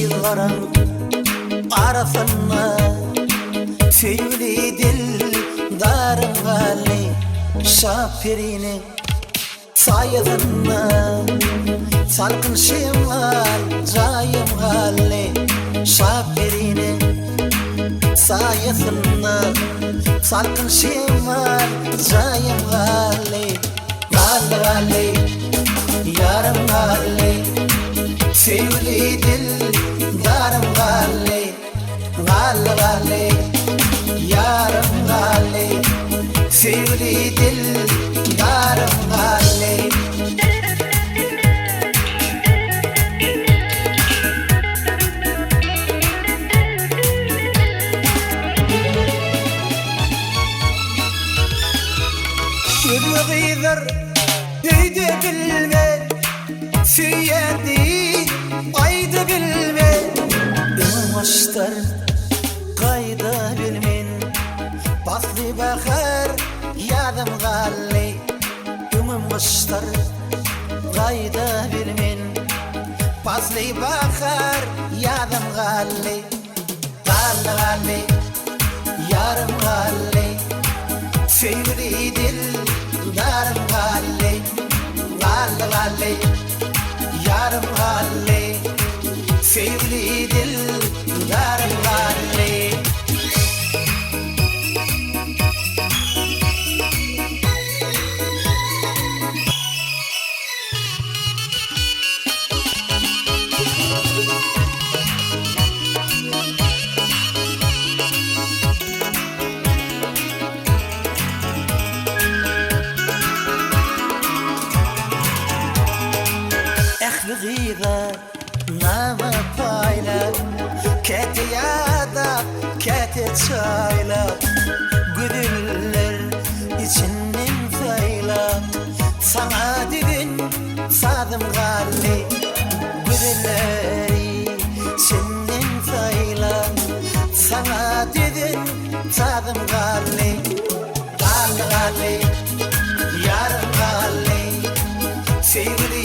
yılların arasında sevgili dildarım gali şapirini sayesinde salkın şimal cayım gali şapirini sayesinde salkın şimal cayım gali gali yarım gali sevgili dildarım gali gali yarım gali sevgili dildarım gali. Şurgıdır heyde bilme süyedi aydı bilme ımaştar kayda bilmin baslı bakar yadım gali ımaştar kayda bilmin baslı bakar yadım gali gali yarım gali sevgili dildarım gali gali yarım gali sevgili dildarım gali. Gıda nama payla kete yada kete çayla güdüller içinden fayla sana dedin sadım gali güdülleri içinden fayla sana dedin sadım gali gali yarım gali sevgili